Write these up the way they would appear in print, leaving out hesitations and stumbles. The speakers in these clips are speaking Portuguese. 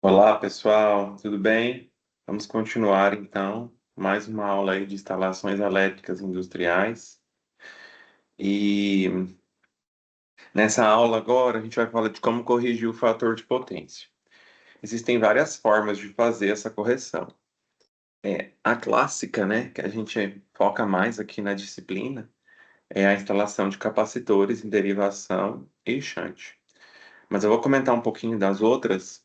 Olá, pessoal, tudo bem? Vamos continuar então mais uma aula aí de instalações elétricas industriais. E nessa aula agora a gente vai falar de como corrigir o fator de potência. Existem várias formas de fazer essa correção. A clássica, né, que a gente foca mais aqui na disciplina, é a instalação de capacitores em derivação e shunt. Mas eu vou comentar um pouquinho das outras,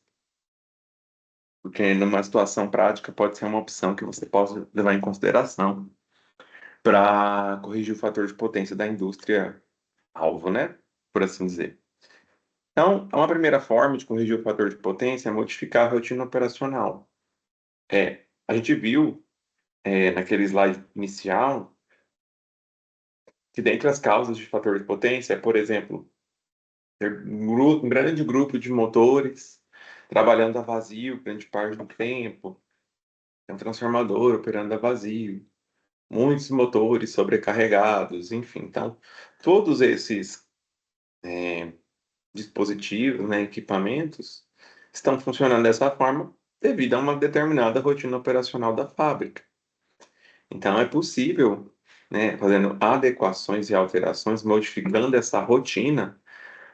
porque numa situação prática pode ser uma opção que você possa levar em consideração para corrigir o fator de potência da indústria alvo, né? Por assim dizer. Então, uma primeira forma de corrigir o fator de potência é modificar a rotina operacional. A gente viu, naquele slide inicial, que dentre as causas de fator de potência é, por exemplo, ter um grande grupo de motores trabalhando a vazio grande parte do tempo, tem um transformador operando a vazio, muitos motores sobrecarregados, enfim. Então, todos esses dispositivos, né, equipamentos, estão funcionando dessa forma devido a uma determinada rotina operacional da fábrica. Então, é possível, né, fazendo adequações e alterações, modificando essa rotina,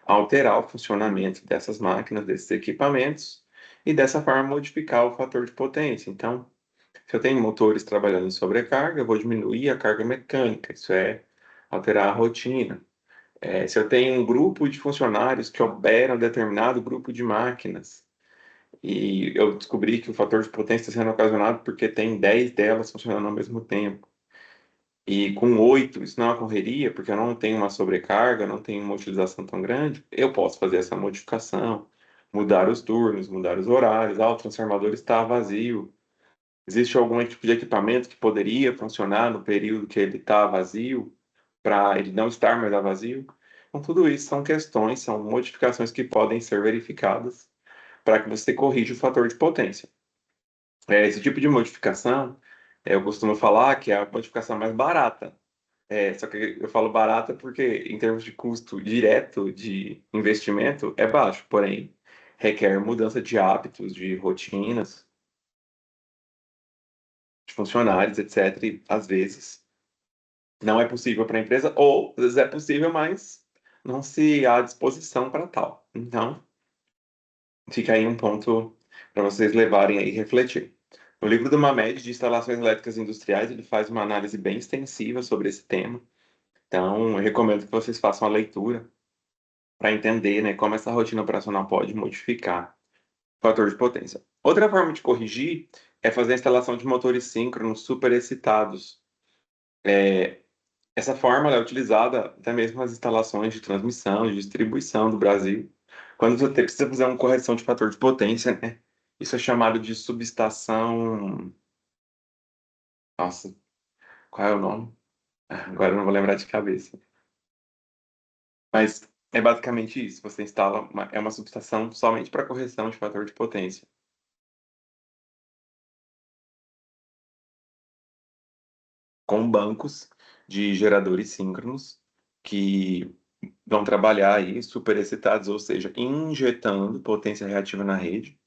alterar o funcionamento dessas máquinas, desses equipamentos, e dessa forma modificar o fator de potência. Então, se eu tenho motores trabalhando em sobrecarga, eu vou diminuir a carga mecânica, isso é alterar a rotina. Se eu tenho um grupo de funcionários que operam determinado grupo de máquinas e eu descobri que o fator de potência está sendo ocasionado porque tem 10 delas funcionando ao mesmo tempo, e com 8 isso não ocorreria porque eu não tenho uma sobrecarga, não tenho uma utilização tão grande, eu posso fazer essa modificação, mudar os turnos, mudar os horários. O transformador está vazio. Existe algum tipo de equipamento que poderia funcionar no período que ele está vazio, para ele não estar mais a vazio? Então, tudo isso são questões, são modificações que podem ser verificadas para que você corrija o fator de potência. Esse tipo de modificação, eu costumo falar que é a modificação mais barata. Só que eu falo barata porque, em termos de custo direto de investimento, é baixo, porém, requer mudança de hábitos, de rotinas, de funcionários, etc. E, às vezes, não é possível para a empresa, ou às vezes é possível, mas não se há disposição para tal. Então, fica aí um ponto para vocês levarem aí e refletir. No livro do Mamed, de Instalações Elétricas Industriais, ele faz uma análise bem extensiva sobre esse tema. Então, eu recomendo que vocês façam a leitura para entender, né, como essa rotina operacional pode modificar o fator de potência. Outra forma de corrigir é fazer a instalação de motores síncronos superexcitados. Essa fórmula é utilizada até mesmo nas instalações de transmissão e distribuição do Brasil. Quando você precisa fazer uma correção de fator de potência, né? Isso é chamado de subestação. Nossa, qual é o nome? Agora eu não vou lembrar de cabeça. Mas é basicamente isso. Você instala é uma subestação somente para correção de fator de potência, com bancos de geradores síncronos que vão trabalhar aí superexcitados, ou seja, injetando potência reativa na rede,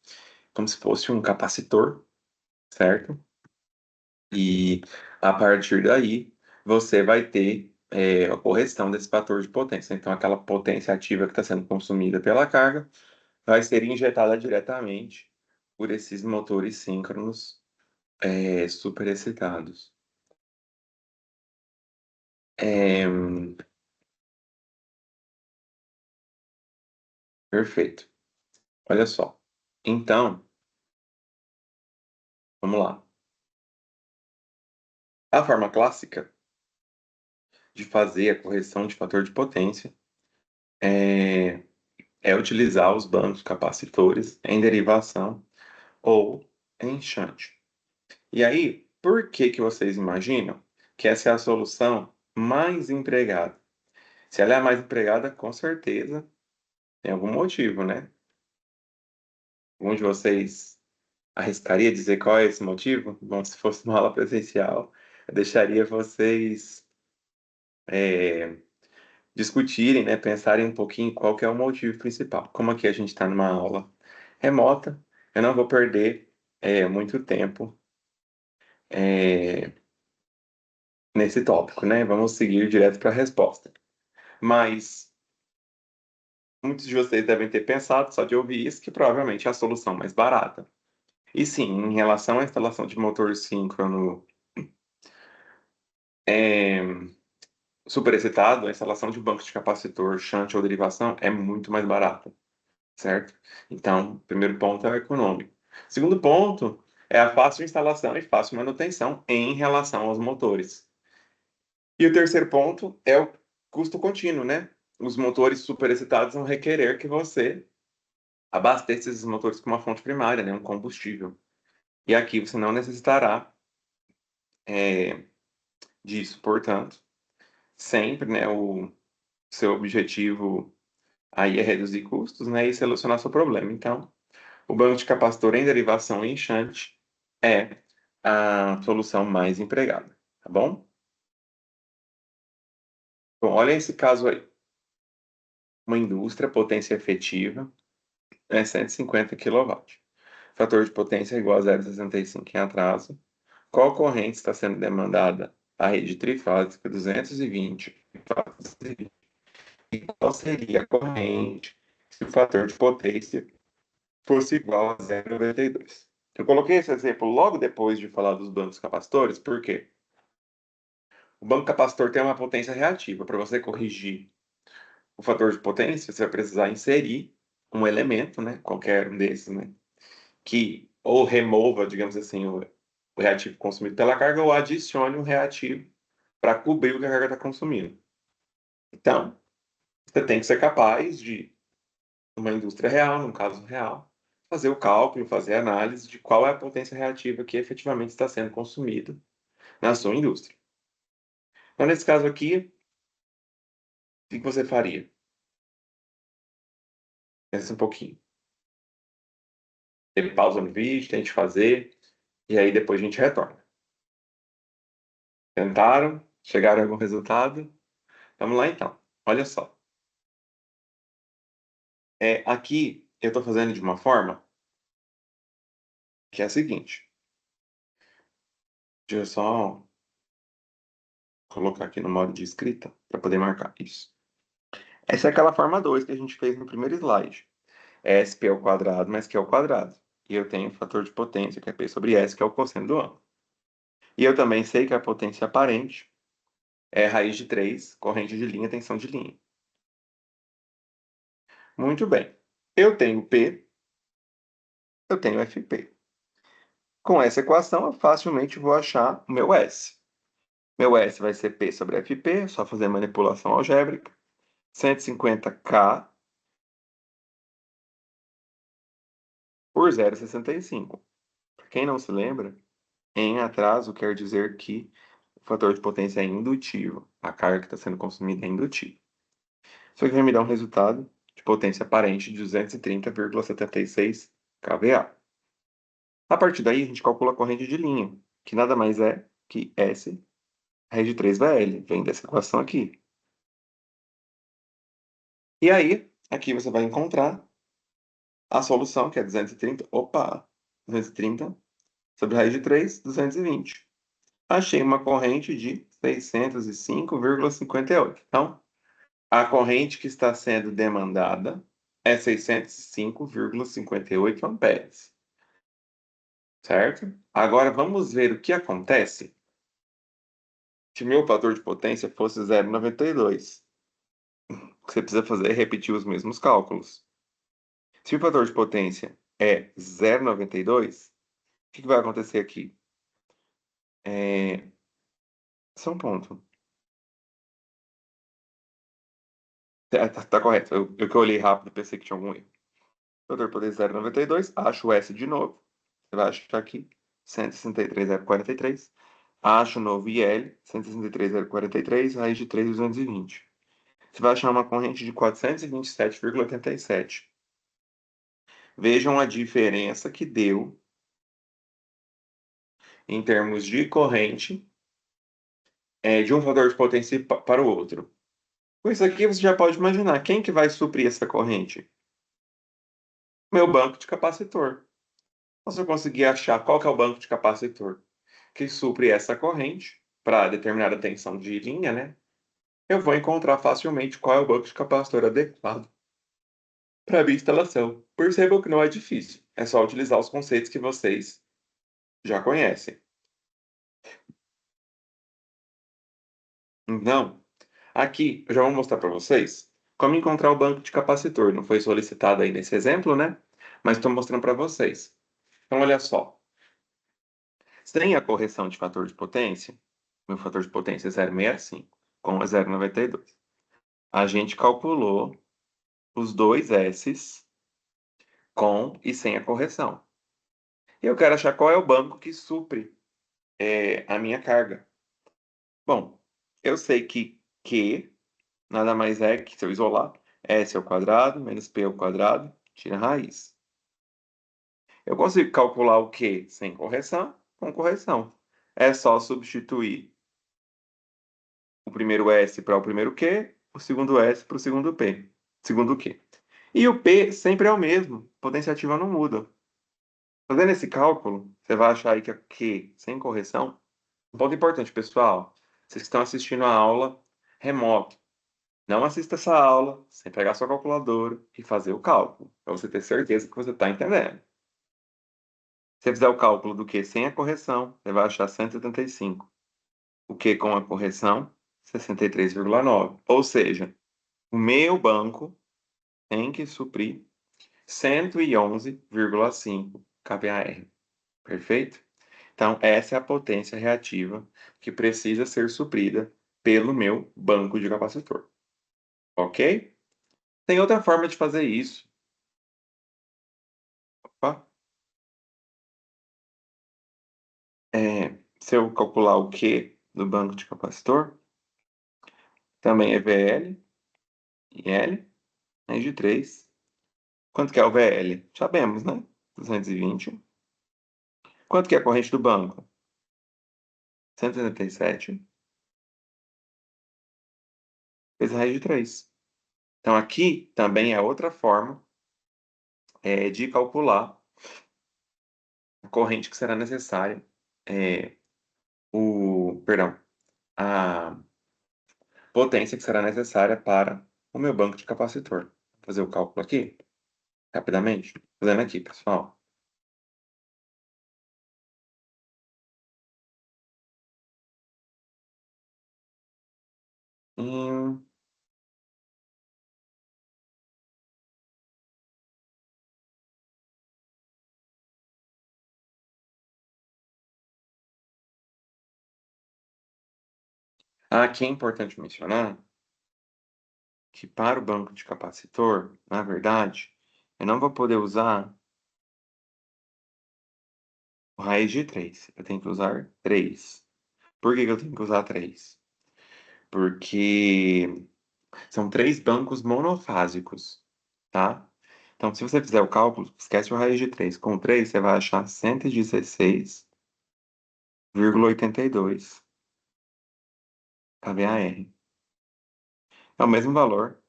como se fosse um capacitor, certo? E a partir daí você vai ter a correção desse fator de potência. Então, aquela potência ativa que está sendo consumida pela carga vai ser injetada diretamente por esses motores síncronos superexcitados. É, perfeito. Olha só. Então, vamos lá. A forma clássica de fazer a correção de fator de potência é, é utilizar os bancos capacitores em derivação ou em shunt. E aí, por que que vocês imaginam que essa é a solução mais empregada? Se ela é a mais empregada, com certeza tem algum motivo, né? Algum de vocês arriscaria dizer qual é esse motivo? Bom, se fosse uma aula presencial, eu deixaria vocês é, discutirem, né, pensarem um pouquinho qual que é o motivo principal. Como aqui a gente está numa aula remota, Eu não vou perder muito tempo é, nesse tópico, né? Vamos seguir direto para a resposta. Mas muitos de vocês devem ter pensado, só de ouvir isso, que provavelmente é a solução mais barata. E sim, em relação à instalação de motor síncrono é, superexcitado, a instalação de banco de capacitor, shunt ou derivação é muito mais barata, certo? Então, o primeiro ponto é o econômico. Segundo ponto é a fácil instalação e fácil manutenção em relação aos motores. E o terceiro ponto é o custo contínuo, né? Os motores superexcitados vão requerer que você abasteça esses motores com uma fonte primária, né? Um combustível. E aqui você não necessitará é, disso. Portanto, sempre, né, o seu objetivo aí é reduzir custos, né, e solucionar seu problema. Então, o banco de capacitor em derivação em shunt é a solução mais empregada, tá bom? Bom, olha esse caso aí. Uma indústria, potência efetiva é 150 kW. Fator de potência é igual a 0,65 em atraso. Qual corrente está sendo demandada? A rede trifásica 220. E qual seria a corrente se o fator de potência fosse igual a 0,92? Eu coloquei esse exemplo logo depois de falar dos bancos capacitores, porque o banco capacitor tem uma potência reativa. Para você corrigir o fator de potência, você vai precisar inserir um elemento, né, qualquer um desses, né, que ou remova, digamos assim, o reativo consumido pela carga ou adicione um reativo para cobrir o que a carga está consumindo. Então, você tem que ser capaz de, numa indústria real, num caso real, fazer o cálculo, fazer a análise de qual é a potência reativa que efetivamente está sendo consumida na sua indústria. Então, nesse caso aqui, o que você faria? Pensa um pouquinho. Ele pausa no vídeo, tente fazer, e aí depois a gente retorna. Tentaram? Chegaram a algum resultado? Vamos lá então. Olha só. Aqui eu estou fazendo de uma forma que é a seguinte. Deixa eu só colocar aqui no modo de escrita para poder marcar isso. Essa é aquela forma 2 que a gente fez no primeiro slide. SP ao quadrado mais Q ao quadrado. E eu tenho o fator de potência, que é P sobre S, que é o cosseno do ângulo. E eu também sei que a potência aparente é raiz de 3, corrente de linha, tensão de linha. Muito bem. Eu tenho P, eu tenho FP. Com essa equação, eu facilmente vou achar o meu S. Meu S vai ser P sobre FP, é só fazer manipulação algébrica. 150K por 0,65. Para quem não se lembra, em atraso quer dizer que o fator de potência é indutivo. A carga que está sendo consumida é indutiva. Isso aqui vai me dar um resultado de potência aparente de 230,76 kVA. A partir daí, a gente calcula a corrente de linha, que nada mais é que S raiz de 3VL. Vem dessa equação aqui. E aí, aqui você vai encontrar a solução, que é 230. Opa! 230 sobre raiz de 3, 220. Achei uma corrente de 605,58. Então, a corrente que está sendo demandada é 605,58 amperes, certo? Agora vamos ver o que acontece se meu fator de potência fosse 0,92. O que você precisa fazer é repetir os mesmos cálculos. Se o fator de potência é 0,92, o que vai acontecer aqui? Só um ponto. Tá correto. Eu que olhei rápido pensei que tinha algum erro. Fator de potência 0,92. Acho o S de novo. Você vai achar aqui. 163,043. Acho o novo IL. 163,043. Raiz de 3, 220. Você vai achar uma corrente de 427,87. Vejam a diferença que deu em termos de corrente de um fator de potência para o outro. Com isso aqui você já pode imaginar quem que vai suprir essa corrente? Meu banco de capacitor. Se eu conseguir achar qual que é o banco de capacitor que supre essa corrente para determinada tensão de linha, né? Eu vou encontrar facilmente qual é o banco de capacitor adequado para a minha instalação. Percebam que não é difícil, é só utilizar os conceitos que vocês já conhecem. Então, aqui eu já vou mostrar para vocês como encontrar o banco de capacitor. Não foi solicitado aí nesse exemplo, né? Mas estou mostrando para vocês. Então, olha só. Sem a correção de fator de potência, meu fator de potência é 0,65 com a 0,92. A gente calculou os dois S's com e sem a correção. E eu quero achar qual é o banco que supre a minha carga. Bom, eu sei que Q nada mais é que, se eu isolar, S ao quadrado menos P ao quadrado, tira a raiz. Eu consigo calcular o Q sem correção, com correção. É só substituir o primeiro S para o primeiro Q, o segundo S para o segundo P, segundo Q. E o P sempre é o mesmo, potência ativa não muda. Fazendo esse cálculo, você vai achar aí que a Q sem correção. Um ponto importante, pessoal, vocês que estão assistindo a aula remoto, não assista essa aula sem pegar sua calculadora e fazer o cálculo, para você ter certeza que você está entendendo. Se você fizer o cálculo do Q sem a correção, você vai achar 175. O Q com a correção, 63,9. Ou seja, o meu banco tem que suprir 111,5 kVAR. Perfeito? Então, essa é a potência reativa que precisa ser suprida pelo meu banco de capacitor. Ok? Tem outra forma de fazer isso. Opa. Se eu calcular o Q do banco de capacitor, também é VL e L, mais de 3. Quanto que é o VL? Sabemos, né? 220. Quanto que é a corrente do banco? 177 vezes a raiz de 3. Então, aqui também é outra forma de calcular a corrente que será necessária, perdão, a potência que será necessária para o meu banco de capacitor. Vou fazer o cálculo aqui, rapidamente. Fazendo aqui, pessoal. Hum, Aqui é importante mencionar que para o banco de capacitor, na verdade, eu não vou poder usar o raiz de 3. Eu tenho que usar 3. Por que que eu tenho que usar 3? Porque são 3 bancos monofásicos, tá? Então, se você fizer o cálculo, esquece o raiz de 3. Com 3, você vai achar 116,82 kVAR. É o mesmo valor,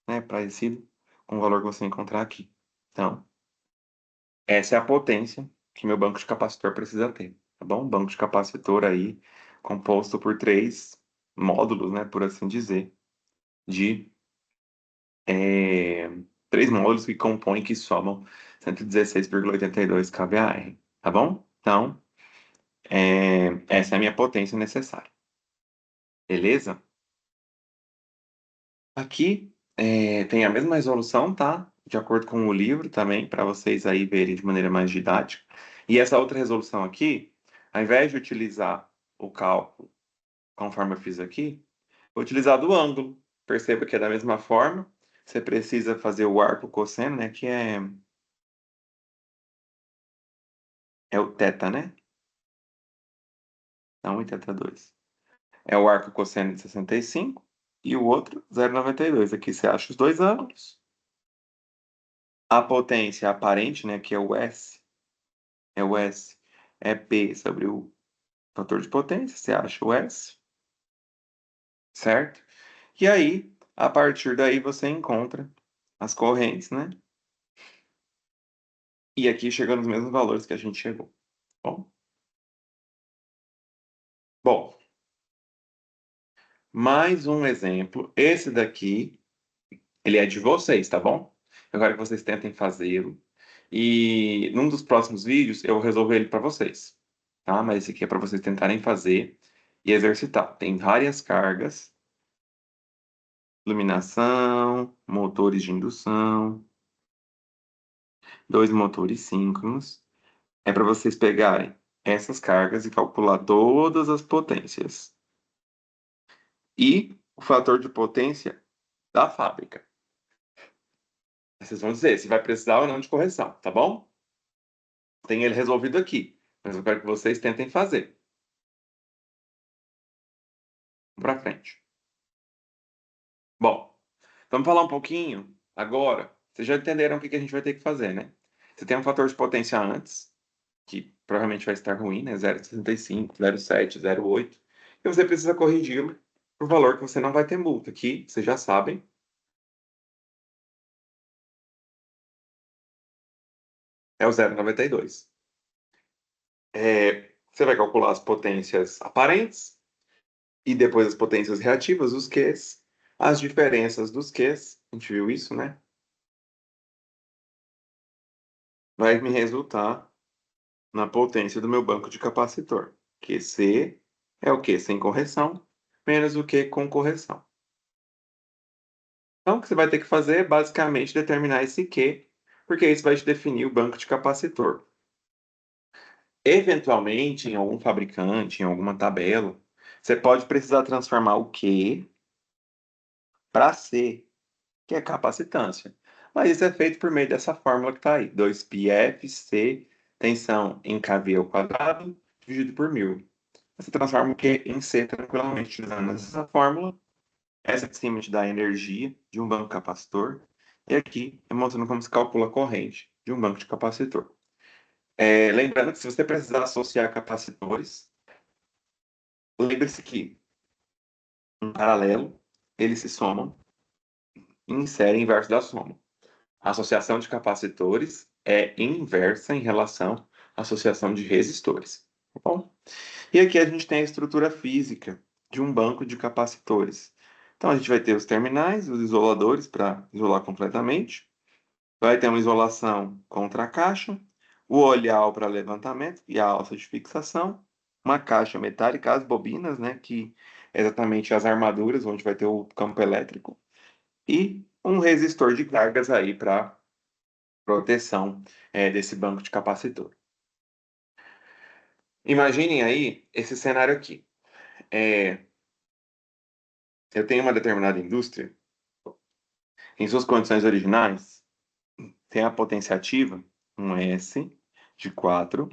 né? Parecido com o valor que você encontrar aqui. Então, essa é a potência que meu banco de capacitor precisa ter, tá bom? Banco de capacitor aí composto por 3 módulos, né? Por assim dizer, de é, 3 módulos que compõem, que somam 116,82 kVAR, tá bom? Então, essa é a minha potência necessária, beleza? Aqui tem a mesma resolução, tá? De acordo com o livro também, para vocês aí verem de maneira mais didática. E essa outra resolução aqui, ao invés de utilizar o cálculo conforme eu fiz aqui, vou utilizar do ângulo. Perceba que é da mesma forma. Você precisa fazer o arco cosseno, né? Que é o θ, né? Então, 1 e θ2. É o arco cosseno de 65 e o outro 0,92. Aqui você acha os dois ângulos. A potência aparente, né? Que é o S, é P sobre o fator de potência, você acha o S, certo? E aí, a partir daí, você encontra as correntes, né? E aqui chegando nos mesmos valores que a gente chegou. Bom, bom, mais um exemplo. Esse daqui, ele é de vocês, tá bom? Eu quero que vocês tentem fazê-lo. E num dos próximos vídeos eu vou resolver ele para vocês, tá? Mas esse aqui é para vocês tentarem fazer e exercitar. Tem várias cargas, iluminação, motores de indução, dois motores síncronos. É para vocês pegarem essas cargas e calcular todas as potências e o fator de potência da fábrica. Vocês vão dizer se vai precisar ou não de correção, tá bom? Tem ele resolvido aqui, mas eu quero que vocês tentem fazer. Vamos para frente. Bom, vamos falar um pouquinho agora. Vocês já entenderam o que a gente vai ter que fazer, né? Você tem um fator de potência antes, que provavelmente vai estar ruim, né? 0,65, 0,7, 0,8. E você precisa corrigi-lo para o valor que você não vai ter multa, que vocês já sabem, é o 0,92. Você vai calcular as potências aparentes e depois as potências reativas, os Qs, as diferenças dos Qs, a gente viu isso, né? Vai me resultar na potência do meu banco de capacitor. QC é o Q sem correção, menos o Q com correção. Então, o que você vai ter que fazer é basicamente determinar esse Q, porque isso vai te definir o banco de capacitor. Eventualmente, em algum fabricante, em alguma tabela, você pode precisar transformar o Q para C, que é capacitância. Mas isso é feito por meio dessa fórmula que está aí, 2πfC, tensão em kV ao quadrado, dividido por 1000. Você transforma o Q em C tranquilamente utilizando essa fórmula. Essa de cima te dá a energia de um banco capacitor. E aqui é mostrando como se calcula a corrente de um banco de capacitor. Lembrando que se você precisar associar capacitores, lembre-se que, em paralelo, eles se somam e inserem inverso da soma. A associação de capacitores é inversa em relação à associação de resistores. Tá bom? E aqui a gente tem a estrutura física de um banco de capacitores. Então a gente vai ter os terminais, os isoladores para isolar completamente. Vai ter uma isolação contra a caixa, o olhar para levantamento e a alça de fixação, uma caixa metálica, as bobinas, né, que é exatamente as armaduras onde vai ter o campo elétrico, e um resistor de cargas aí para proteção desse banco de capacitor. Imaginem aí esse cenário aqui. É, eu tenho uma determinada indústria, em suas condições originais, tem a potência ativa, um S de 4,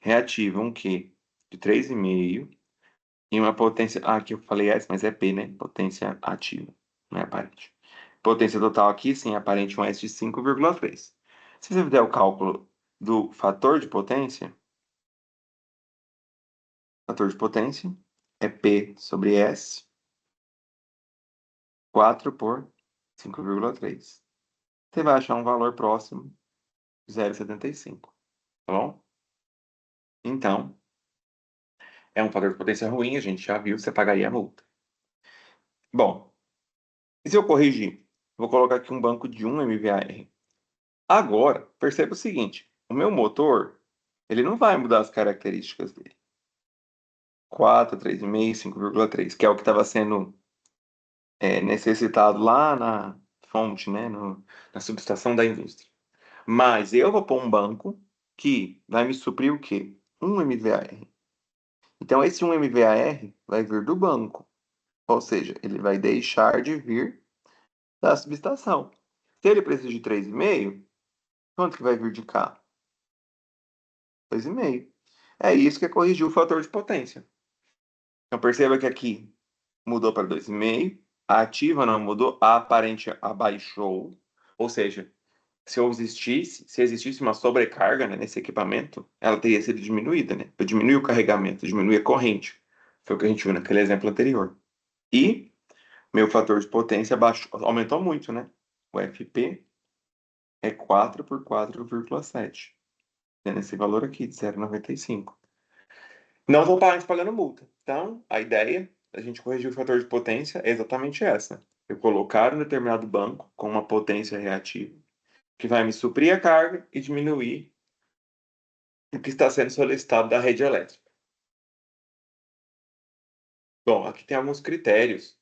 reativa, um Q de 3,5, e uma potência. Ah, aqui eu falei S, mas é P, né? Potência ativa, não é aparente. Potência total aqui, sim, aparente, um S de 5,3. Se você fizer o cálculo do fator de potência é P sobre S, 4 por 5,3. Você vai achar um valor próximo de 0,75, tá bom? Então, é um fator de potência ruim, a gente já viu, você pagaria a multa. Bom, e se eu corrigir? Vou colocar aqui um banco de 1 MVAR. Agora, perceba o seguinte, o meu motor, ele não vai mudar as características dele. 4, 3,5, 5,3, que é o que estava sendo necessitado lá na fonte, né, na subestação da indústria. Mas eu vou pôr um banco que vai me suprir o quê? 1 MVAR. Então, esse 1 MVAR vai vir do banco. Ou seja, ele vai deixar de vir da subestação. Se ele precisa de 3,5, quanto que vai vir de cá? 2,5. É isso que é corrigir o fator de potência. Então perceba que aqui mudou para 2,5, a ativa não mudou, a aparente abaixou. Ou seja, se existisse uma sobrecarga, né, nesse equipamento, ela teria sido diminuída, né? Para diminuir o carregamento, diminuir a corrente. Foi o que a gente viu naquele exemplo anterior. E meu fator de potência aumentou muito, né? O FP é 4 por 4,7. tendo esse valor aqui de 0,95. Não vou parar pagando multa. Então, a ideia da gente corrigir o fator de potência é exatamente essa. Eu colocar um determinado banco com uma potência reativa que vai me suprir a carga e diminuir o que está sendo solicitado da rede elétrica. Bom, aqui tem alguns critérios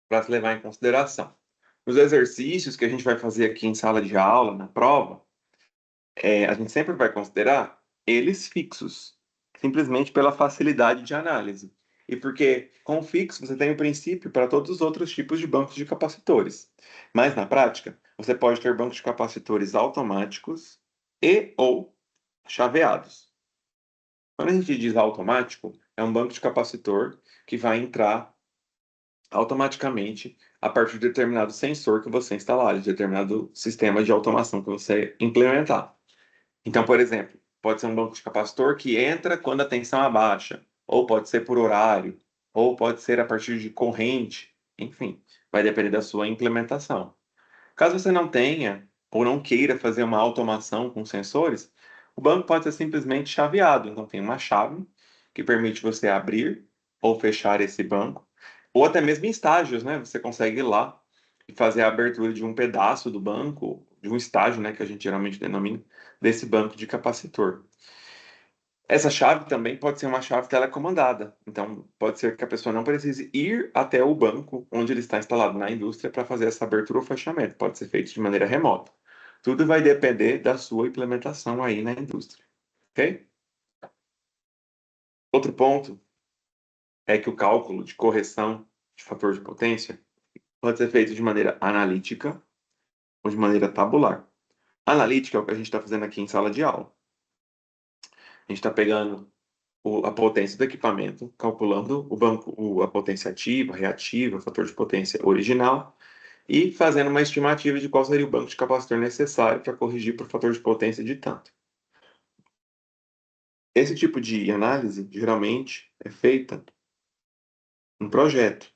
para se levar em consideração. Os exercícios que a gente vai fazer aqui em sala de aula, na prova, a gente sempre vai considerar eles fixos, simplesmente pela facilidade de análise. E porque com o fixo você tem o princípio para todos os outros tipos de bancos de capacitores. Mas na prática, você pode ter bancos de capacitores automáticos e ou chaveados. Quando a gente diz automático, é um banco de capacitor que vai entrar automaticamente a partir de determinado sensor que você instalar, de determinado sistema de automação que você implementar. Então, por exemplo, pode ser um banco de capacitor que entra quando a tensão abaixa, ou pode ser por horário, ou pode ser a partir de corrente, enfim, vai depender da sua implementação. Caso você não tenha ou não queira fazer uma automação com sensores, o banco pode ser simplesmente chaveado. Então, tem uma chave que permite você abrir ou fechar esse banco, ou até mesmo em estágios, né? Você consegue ir lá e fazer a abertura de um pedaço do banco, de um estágio, né, que a gente geralmente denomina, desse banco de capacitor. Essa chave também pode ser uma chave telecomandada. Então, pode ser que a pessoa não precise ir até o banco onde ele está instalado na indústria para fazer essa abertura ou fechamento. Pode ser feito de maneira remota. Tudo vai depender da sua implementação aí na indústria. Ok? Outro ponto é que o cálculo de correção de fator de potência pode ser feito de maneira analítica ou de maneira tabular. Analítica é o que a gente está fazendo aqui em sala de aula. A gente está pegando a potência do equipamento, calculando o banco, a potência ativa, reativa, o fator de potência original, e fazendo uma estimativa de qual seria o banco de capacitor necessário para corrigir por fator de potência de tanto. Esse tipo de análise, geralmente, é feita em projeto.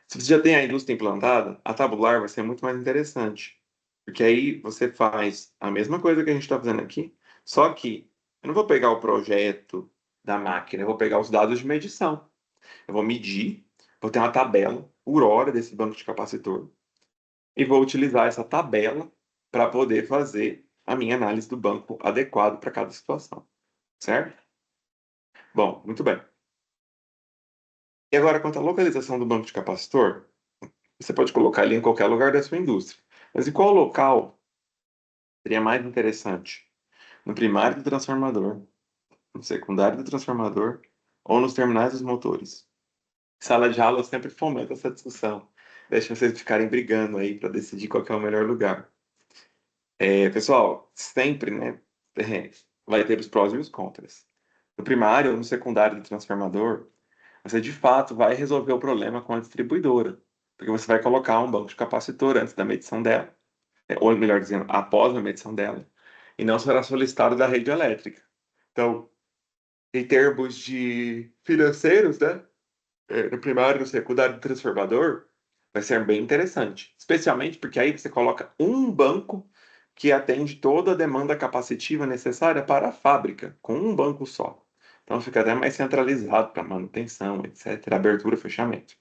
Se você já tem a indústria implantada, a tabular vai ser muito mais interessante, porque aí você faz a mesma coisa que a gente está fazendo aqui, só que eu não vou pegar o projeto da máquina, eu vou pegar os dados de medição. Eu vou medir, vou ter uma tabela por hora desse banco de capacitor e vou utilizar essa tabela para poder fazer a minha análise do banco adequado para cada situação, certo? Bom, muito bem. E agora, quanto à localização do banco de capacitor, você pode colocar ele em qualquer lugar da sua indústria. Mas em qual local seria mais interessante? No primário do transformador, no secundário do transformador ou nos terminais dos motores? Sala de aula sempre fomenta essa discussão. Deixa vocês ficarem brigando aí para decidir qual que é o melhor lugar. Pessoal, sempre, né, vai ter os prós e os contras. No primário ou no secundário do transformador, você de fato vai resolver o problema com a distribuidora, porque você vai colocar um banco de capacitor antes da medição dela, ou melhor dizendo, após a medição dela, e não será solicitado da rede elétrica. Então, em termos de financeiros, né, no primário e no secundário do transformador, vai ser bem interessante. Especialmente porque aí você coloca um banco que atende toda a demanda capacitiva necessária para a fábrica, com um banco só. Então fica até mais centralizado para manutenção, etc., abertura e fechamento.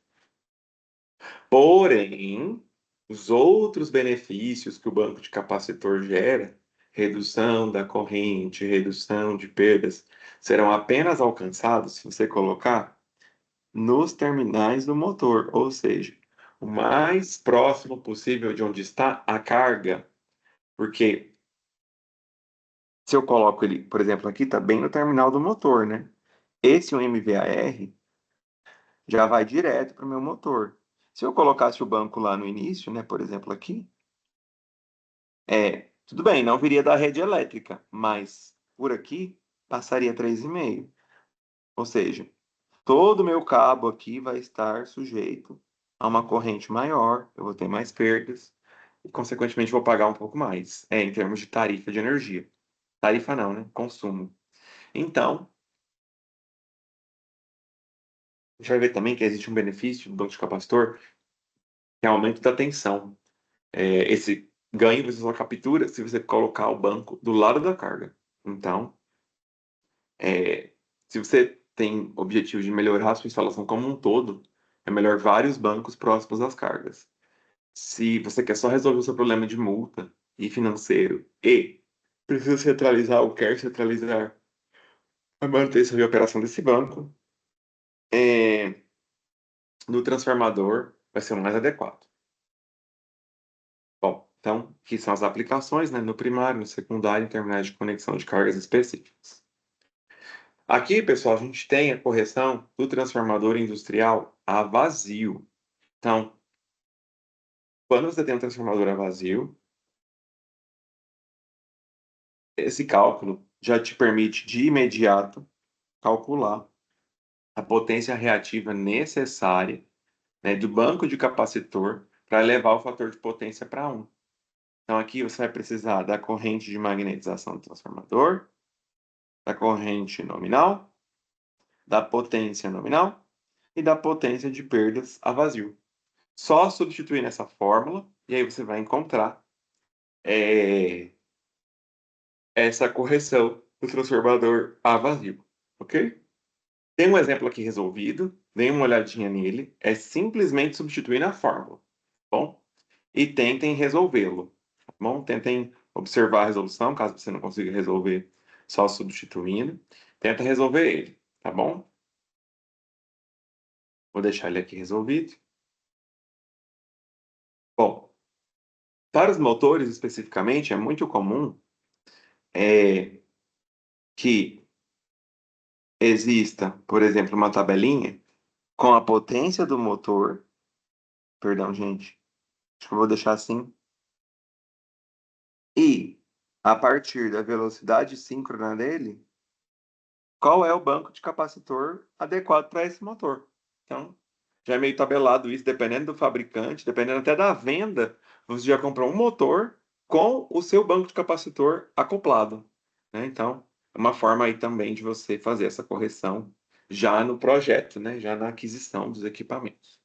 Porém, os outros benefícios que o banco de capacitor gera, redução da corrente, redução de perdas, serão apenas alcançados se você colocar nos terminais do motor, ou seja, o mais próximo possível de onde está a carga, porque se eu coloco ele, por exemplo, aqui está bem no terminal do motor, né? Esse um MVAR já vai direto para o meu motor. Se eu colocasse o banco lá no início, né, por exemplo, aqui, tudo bem, não viria da rede elétrica, mas por aqui passaria 3,5. Ou seja, todo o meu cabo aqui vai estar sujeito a uma corrente maior, eu vou ter mais perdas e, consequentemente, vou pagar um pouco mais, em termos de tarifa de energia. Tarifa não, né? Consumo. Então, a gente vai ver também que existe um benefício do banco de capacitor, que é o aumento da tensão. Esse ganho você só captura se você colocar o banco do lado da carga. Então, se você tem objetivo de melhorar a sua instalação como um todo, é melhor vários bancos próximos às cargas. Se você quer só resolver o seu problema de multa e financeiro e precisa centralizar ou quer centralizar a manutenção e operação desse banco, é, no transformador vai ser o mais adequado. Bom, então, aqui são as aplicações, né, no primário, no secundário, em terminais de conexão de cargas específicas. Aqui, pessoal, a gente tem a correção do transformador industrial a vazio. Então, quando você tem um transformador a vazio, esse cálculo já te permite de imediato calcular a potência reativa necessária, né, do banco de capacitor para elevar o fator de potência para 1. Então, aqui você vai precisar da corrente de magnetização do transformador, da corrente nominal, da potência nominal e da potência de perdas a vazio. Só substituir nessa fórmula e aí você vai encontrar é, essa correção do transformador a vazio, ok? Tem um exemplo aqui resolvido, dê uma olhadinha nele, é simplesmente substituir na fórmula, tá bom? E tentem resolvê-lo, tá bom? Tentem observar a resolução, caso você não consiga resolver só substituindo, tenta resolver ele, tá bom? Vou deixar ele aqui resolvido. Bom, para os motores especificamente, é muito comum é, que exista, por exemplo, uma tabelinha com a potência do motor, perdão, gente, acho que eu vou deixar assim, e a partir da velocidade síncrona dele, qual é o banco de capacitor adequado para esse motor. Então, já é meio tabelado isso, dependendo do fabricante, dependendo até da venda, você já comprou um motor com o seu banco de capacitor acoplado, né? Então, é uma forma aí também de você fazer essa correção já no projeto, né? Já na aquisição dos equipamentos.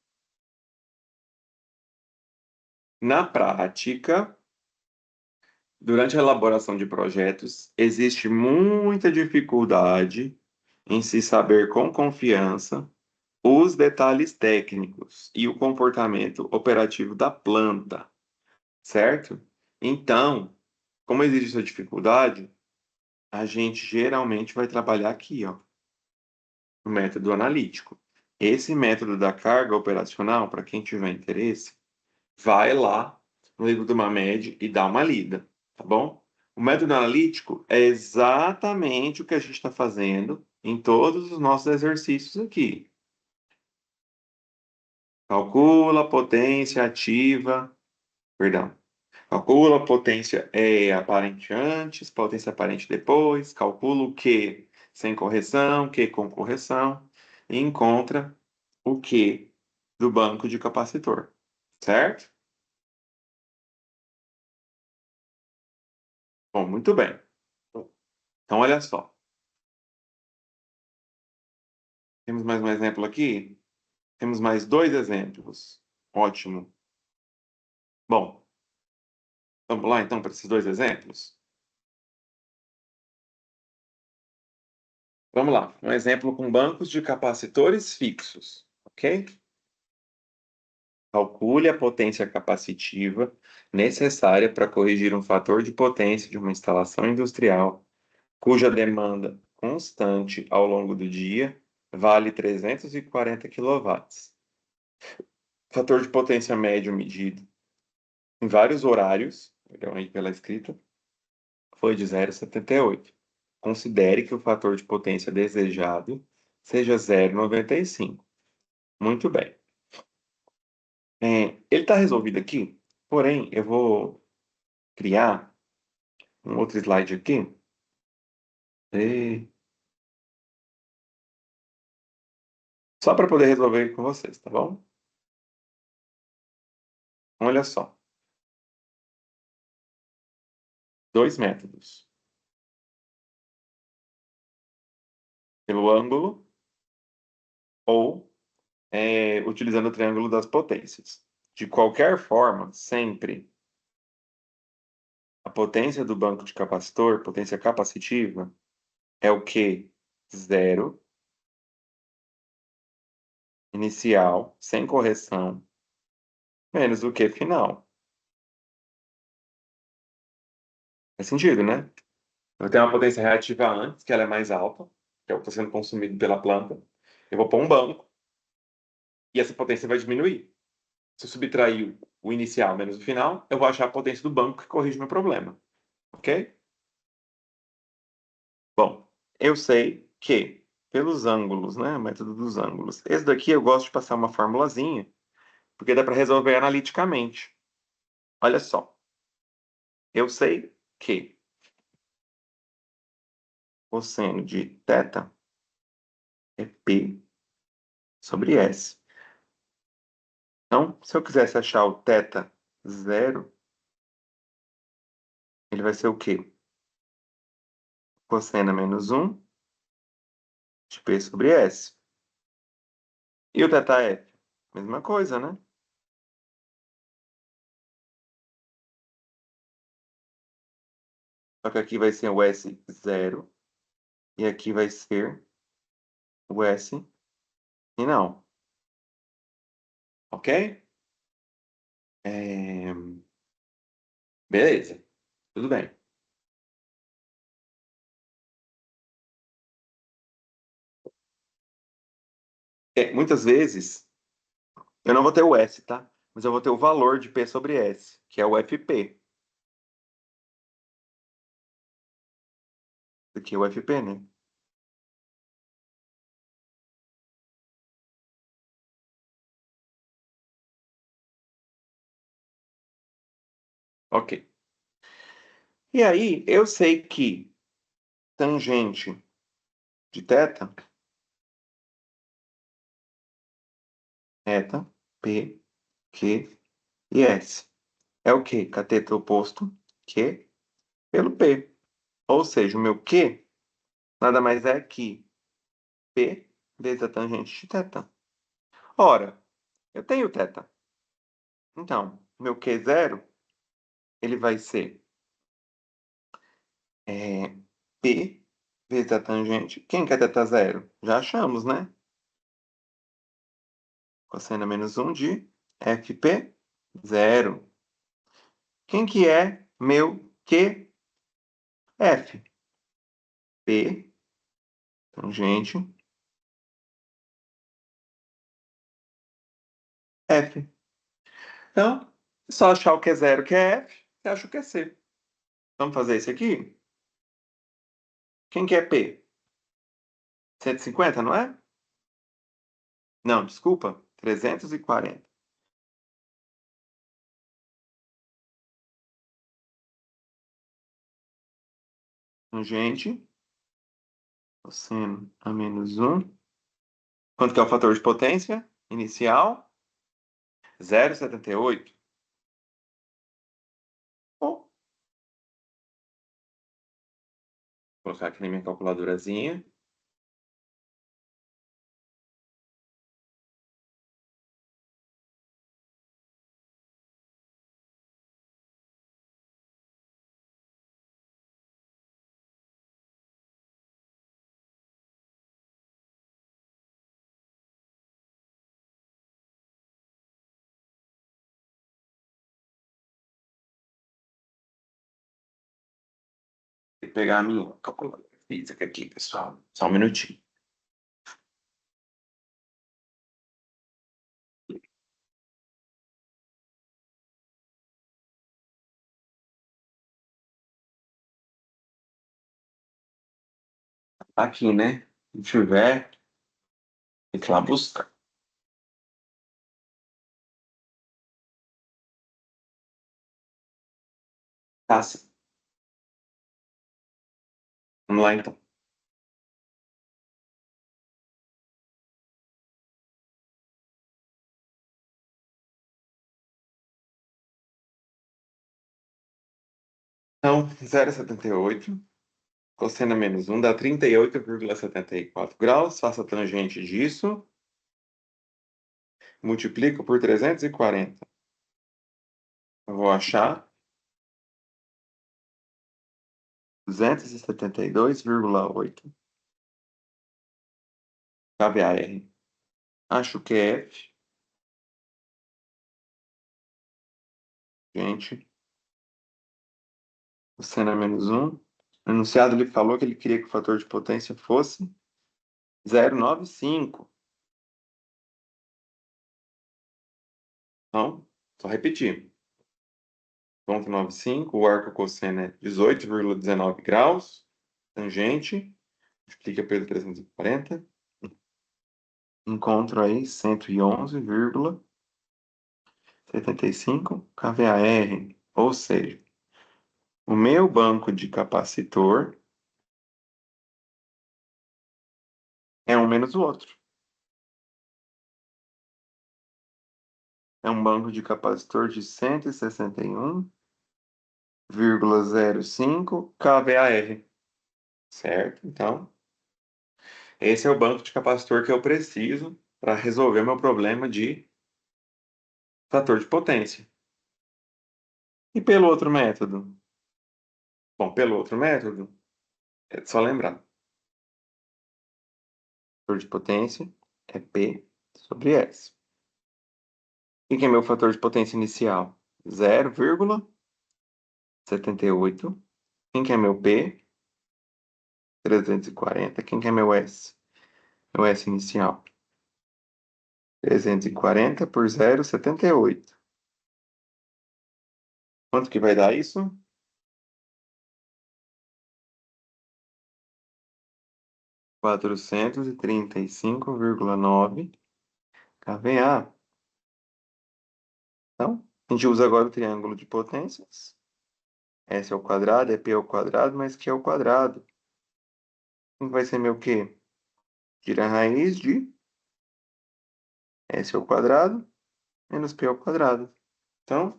Na prática, durante a elaboração de projetos, existe muita dificuldade em se saber com confiança os detalhes técnicos e o comportamento operativo da planta, certo? Então, como existe essa dificuldade, a gente geralmente vai trabalhar aqui, ó, no método analítico. Esse método da carga operacional, para quem tiver interesse, vai lá no livro do Mamed e dá uma lida, tá bom? O método analítico é exatamente o que a gente está fazendo em todos os nossos exercícios aqui. Calcula a potência ativa, perdão. Calcula a potência aparente antes, potência aparente depois, calcula o Q sem correção, Q com correção, e encontra o Q do banco de capacitor, certo? Bom, muito bem. Então, olha só. Temos mais um exemplo aqui? Temos mais dois exemplos. Ótimo. Bom, vamos lá então para esses dois exemplos? Vamos lá. Um exemplo com bancos de capacitores fixos, ok? Calcule a potência capacitiva necessária para corrigir um fator de potência de uma instalação industrial cuja demanda constante ao longo do dia vale 340 quilowatts. Fator de potência médio medido em vários horários, então aí pela escrita, foi de 0,78. Considere que o fator de potência desejado seja 0,95. Muito bem. Ele está resolvido aqui, porém, eu vou criar um outro slide aqui. E... Só para poder resolver com vocês, tá bom? Olha só. Dois métodos. Pelo ângulo ou utilizando o triângulo das potências. De qualquer forma, sempre A potência do banco de capacitor, potência capacitiva, é o Q zero, inicial, sem correção, menos o Q final. Faz sentido, né? Eu tenho uma potência reativa antes, que ela é mais alta, que é o que está sendo consumido pela planta. Eu vou pôr um banco e essa potência vai diminuir. Se eu subtrair o inicial menos o final, eu vou achar a potência do banco que corrige o meu problema. Ok? Bom, eu sei que, pelos ângulos, né? Método dos ângulos. Esse daqui eu gosto de passar uma formulazinha, porque dá para resolver analiticamente. Olha só. Eu sei que cosseno de θ é P sobre S. Então, se eu quisesse achar o θ zero, ele vai ser o quê? Cosseno menos um de P sobre S. E o θf? Mesma coisa, né? Só que aqui vai ser o S zero e aqui vai ser o S final. Ok? É, beleza. Tudo bem. Muitas vezes eu não vou ter o S, tá? Mas eu vou ter o valor de P sobre S, que é o FP. Aqui é o FP, né? Ok. E aí, eu sei que tangente de θ, θ, P, Q e S. É o quê? Cateto oposto Q pelo P. Ou seja, o meu Q nada mais é que P vezes a tangente de θ. Ora, eu tenho θ. Então, meu Q0, ele vai ser P vezes a tangente. Quem que é θ zero? Já achamos, né? Cosseno menos um de FP zero. Quem que é meu QF? P, tangente, F. Então, é só achar o que é zero, que é F, você acha o que é C. Vamos fazer isso aqui? Quem que é P? 150, não é? Não, desculpa, 340. Tangente, cosseno a menos um. Quanto que é o fator de potência? Inicial, 0,78. Vou colocar aqui na minha calculadorazinha. Vou pegar a minha calculadora física aqui, pessoal. Só um minutinho. Aqui, né? Se tiver, tem que ir lá buscar. Tá, sim. Vamos lá, então. Então, 0,78. Cosseno menos um dá 38,74 graus. Faça a tangente disso. Multiplico por 340. Eu vou achar 272,8 kVAR. Acho que é F. Gente, o seno é -1. O enunciado ele falou que ele queria que o fator de potência fosse 0,95. Então, só repetir. 0,95, o arco cosseno é 18,19 graus. Tangente, multiplica pelo 340. Encontro aí 111,75 kVAR. Ou seja, o meu banco de capacitor é um menos o outro. É um banco de capacitor de 161,05 kVAR. Certo? Então, esse é o banco de capacitor que eu preciso para resolver meu problema de fator de potência. E pelo outro método? Bom, pelo outro método, é só lembrar. Fator de potência é P sobre S. O que é meu fator de potência inicial? 0,78. Quem que é meu P? 340. Quem que é meu S? Meu S inicial. 340 por 0,78. Quanto que vai dar isso? 435,9 kVA. Então, a gente usa agora o triângulo de potências. S ao quadrado é P ao quadrado mais Q ao quadrado. Então, vai ser meu Q? Tira a raiz de S ao quadrado menos P ao quadrado. Então,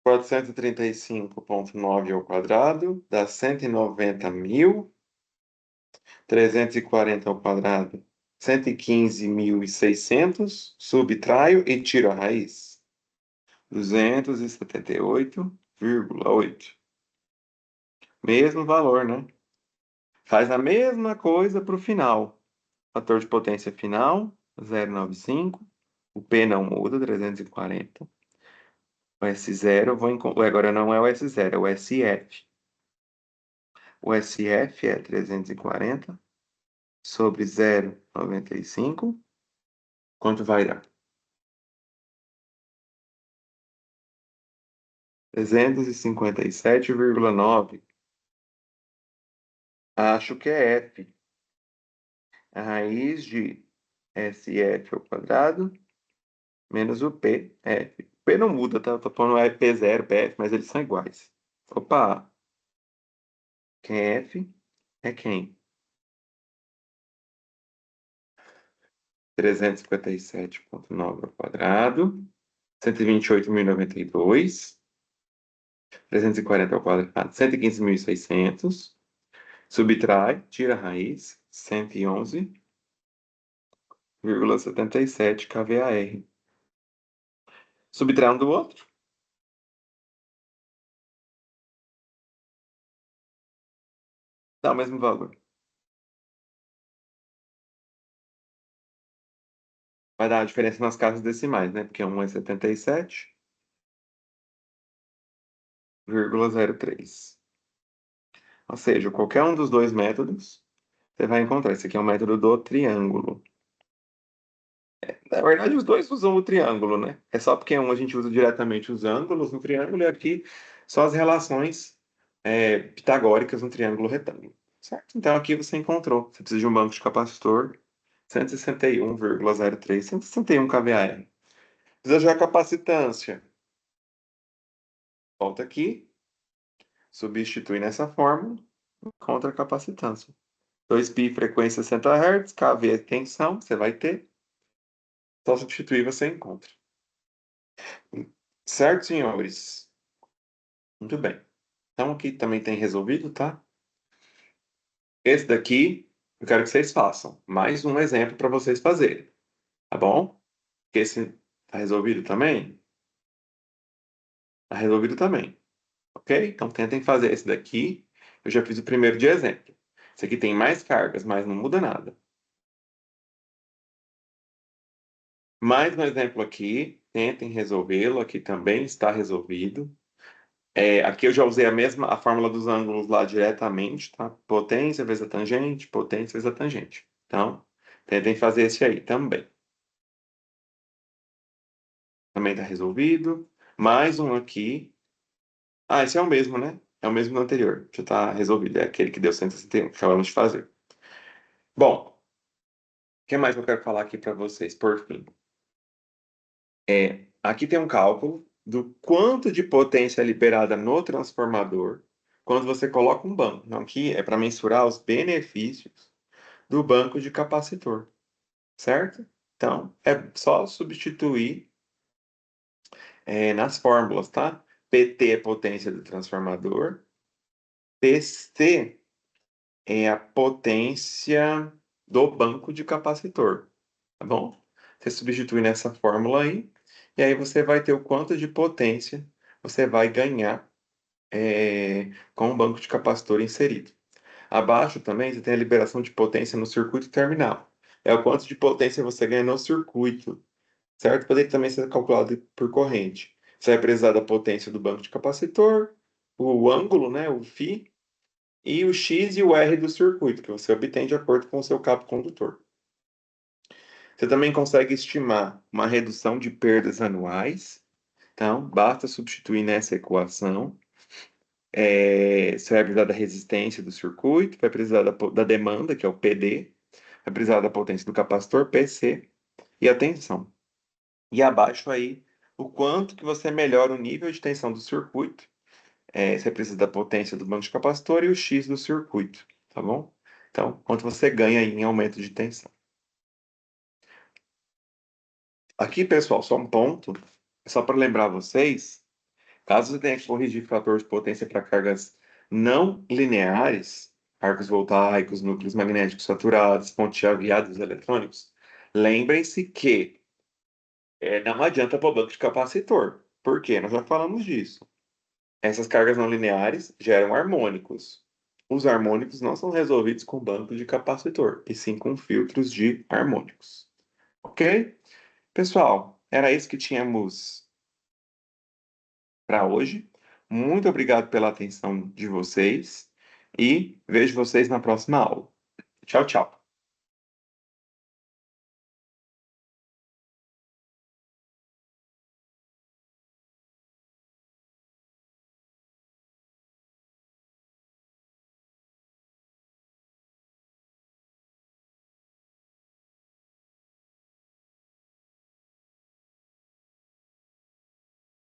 435,9 ao quadrado dá 190.340 ao quadrado. 115.600. Subtraio e tiro a raiz. 278,8. Mesmo valor, né? Faz a mesma coisa para o final. Fator de potência final, 0,95. O P não muda, 340. O S0, agora não é o S0, é o SF. O SF é 340 sobre 0,95. Quanto vai dar? 357,9. Acho que é F. A raiz de SF ao quadrado menos o PF. O P não muda, tá? Eu tô pondo P0, PF, mas eles são iguais. Opa! Quem é F é quem? 357,9 ao quadrado. 128.092. 340 ao quadrado. 115.600. Subtrai, tira a raiz. 111,77 kVAR. Subtrai um do outro. Dá o mesmo valor. Vai dar a diferença nas casas decimais, né? Porque um é 77,03. Ou seja, qualquer um dos dois métodos, você vai encontrar. Esse aqui é o método do triângulo. Na verdade, os dois usam o triângulo, né? É só porque um a gente usa diretamente os ângulos no triângulo e aqui só as relações pitagóricas no triângulo retângulo. Certo? Então aqui você encontrou. Você precisa de um banco de capacitor 161,03, 161 kVAR. Precisa de uma capacitância. Volta aqui, substitui nessa fórmula, encontra a capacitância. 2π frequência 60 Hz, kV é tensão, você vai ter. Só substituir você encontra. Certo, senhores? Muito bem. Então aqui também tem resolvido, tá? Esse daqui eu quero que vocês façam. Mais um exemplo para vocês fazerem. Tá bom? Esse tá resolvido também? Tá resolvido também. ok? Então tentem fazer esse daqui. Eu já fiz o primeiro de exemplo. Esse aqui tem mais cargas, mas não muda nada. Mais um exemplo aqui, tentem resolvê-lo. Aqui também está resolvido. Aqui eu já usei a fórmula dos ângulos lá diretamente, tá? Potência vezes a tangente, potência vezes a tangente. Então, tentem fazer esse aí também. Também está resolvido. Mais um aqui. Ah, esse é o mesmo, né? É o mesmo do anterior. Já está resolvido. É aquele que deu 161, que acabamos de fazer. Bom, o que mais eu quero falar aqui para vocês, por fim? Aqui tem um cálculo do quanto de potência é liberada no transformador quando você coloca um banco. Então, aqui é para mensurar os benefícios do banco de capacitor, certo? Então, é só substituir nas fórmulas, tá? PT é potência do transformador, PC é a potência do banco de capacitor, tá bom? Você substitui nessa fórmula aí, e aí você vai ter o quanto de potência você vai ganhar com o banco de capacitor inserido. Abaixo também você tem a liberação de potência no circuito terminal. É o quanto de potência você ganha no circuito, certo? Poderia também ser calculado por corrente. Você vai precisar da potência do banco de capacitor, o ângulo, né, o φ, e o X e o R do circuito, que você obtém de acordo com o seu cabo condutor. Você também consegue estimar uma redução de perdas anuais. Então, basta substituir nessa equação. Você vai precisar da resistência do circuito, vai precisar da demanda, que é o PD, vai precisar da potência do capacitor, PC, e a tensão. E abaixo aí, o quanto que você melhora o nível de tensão do circuito. Você precisa da potência do banco de capacitor e o X do circuito, tá bom? Então, quanto você ganha aí em aumento de tensão. Aqui, pessoal, só um ponto, só para lembrar vocês, caso você tenha que corrigir fator de potência para cargas não lineares, arcos voltaicos, núcleos magnéticos saturados, pontes chaveadas eletrônicos, lembrem-se que não adianta pôr banco de capacitor. Por quê? Nós já falamos disso. Essas cargas não lineares geram harmônicos. Os harmônicos não são resolvidos com banco de capacitor, e sim com filtros de harmônicos. Ok? Pessoal, era isso que tínhamos para hoje. Muito obrigado pela atenção de vocês e vejo vocês na próxima aula. Tchau, tchau.